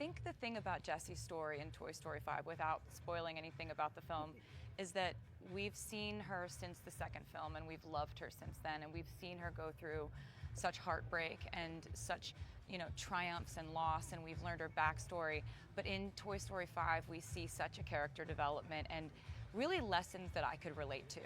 think the thing about Jessie's story in Toy Story 5, without spoiling anything about the film, is that we've seen her since the second film, and we've loved her since then, and we've seen her go through such heartbreak and such, triumphs and loss, and we've learned her backstory. But in Toy Story 5, we see such a character development and really lessons that I could relate to.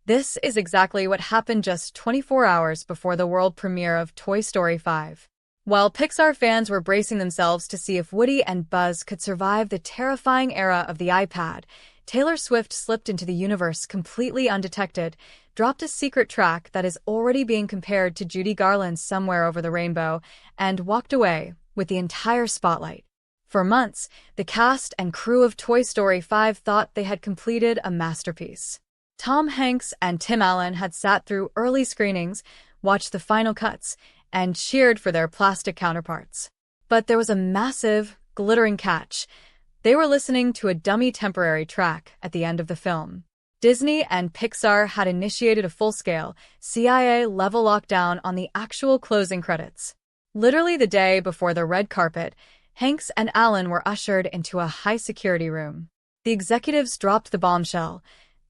This is exactly what happened just 24 hours before the world premiere of Toy Story 5. While Pixar fans were bracing themselves to see if Woody and Buzz could survive the terrifying era of the iPad, Taylor Swift slipped into the universe completely undetected, dropped a secret track that is already being compared to Judy Garland's Somewhere Over the Rainbow, and walked away with the entire spotlight. For months, the cast and crew of Toy Story 5 thought they had completed a masterpiece. Tom Hanks and Tim Allen had sat through early screenings, watched the final cuts, and cheered for their plastic counterparts. But there was a massive, glittering catch. They were listening to a dummy temporary track at the end of the film. Disney and Pixar had initiated a full-scale, CIA-level lockdown on the actual closing credits. Literally the day before the red carpet, Hanks and Allen were ushered into a high-security room. The executives dropped the bombshell.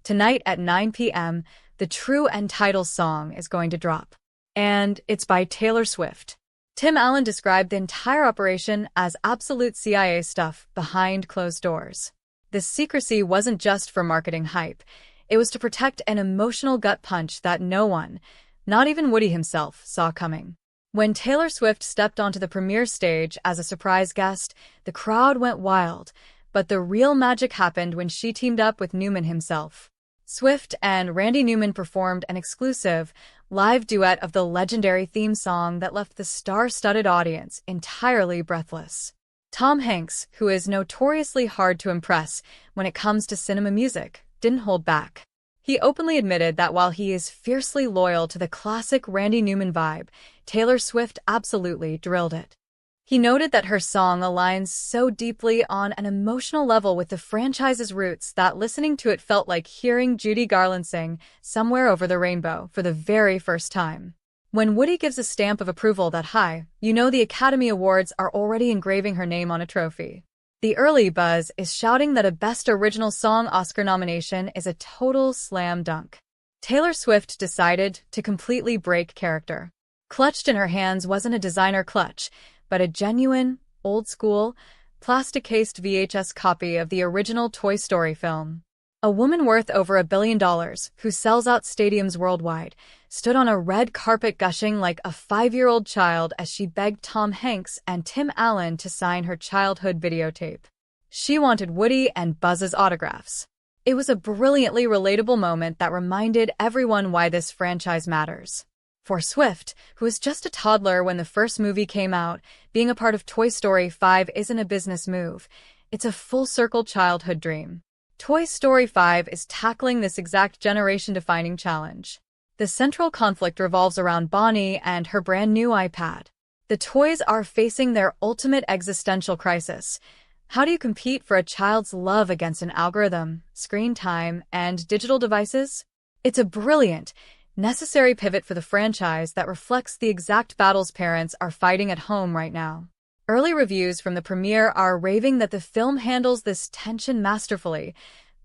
Tonight at 9 p.m., the true end title song is going to drop. And it's by Taylor Swift. Tim Allen described the entire operation as absolute CIA stuff behind closed doors. This secrecy wasn't just for marketing hype. It was to protect an emotional gut punch that no one, not even Woody himself, saw coming. When Taylor Swift stepped onto the premiere stage as a surprise guest, the crowd went wild, but the real magic happened when she teamed up with Newman himself. Swift and Randy Newman performed an exclusive, live duet of the legendary theme song that left the star-studded audience entirely breathless. Tom Hanks, who is notoriously hard to impress when it comes to cinema music, didn't hold back. He openly admitted that while he is fiercely loyal to the classic Randy Newman vibe, Taylor Swift absolutely drilled it. He noted that her song aligns so deeply on an emotional level with the franchise's roots that listening to it felt like hearing Judy Garland sing Somewhere Over the Rainbow for the very first time. When Woody gives a stamp of approval that high, you know the Academy Awards are already engraving her name on a trophy. The early buzz is shouting that a Best Original Song Oscar nomination is a total slam dunk. Taylor Swift decided to completely break character. Clutched in her hands wasn't a designer clutch, but a genuine, old-school, plastic-cased VHS copy of the original Toy Story film. A woman worth over $1 billion, who sells out stadiums worldwide, stood on a red carpet gushing like a 5-year-old child as she begged Tom Hanks and Tim Allen to sign her childhood videotape. She wanted Woody and Buzz's autographs. It was a brilliantly relatable moment that reminded everyone why this franchise matters. For Swift, who was just a toddler when the first movie came out, being a part of Toy Story 5 isn't a business move. It's a full-circle childhood dream. Toy Story 5 is tackling this exact generation-defining challenge. The central conflict revolves around Bonnie and her brand-new iPad. The toys are facing their ultimate existential crisis. How do you compete for a child's love against an algorithm, screen time, and digital devices? It's a brilliant, necessary pivot for the franchise that reflects the exact battles parents are fighting at home right now. Early reviews from the premiere are raving that the film handles this tension masterfully,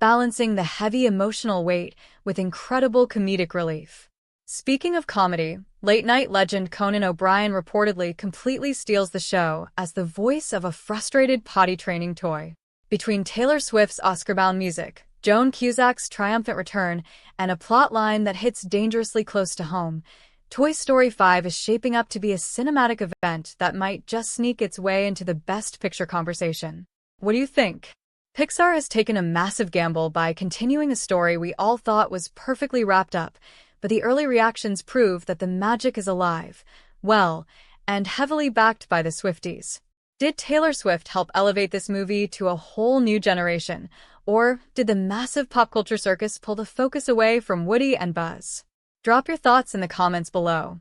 balancing the heavy emotional weight with incredible comedic relief. Speaking of comedy, late-night legend Conan O'Brien reportedly completely steals the show as the voice of a frustrated potty-training toy. Between Taylor Swift's Oscar-bound music, Joan Cusack's triumphant return, and a plotline that hits dangerously close to home, Toy Story 5 is shaping up to be a cinematic event that might just sneak its way into the Best Picture conversation. What do you think? Pixar has taken a massive gamble by continuing a story we all thought was perfectly wrapped up, but the early reactions prove that the magic is alive, well, and heavily backed by the Swifties. Did Taylor Swift help elevate this movie to a whole new generation, or did the massive pop culture circus pull the focus away from Woody and Buzz? Drop your thoughts in the comments below.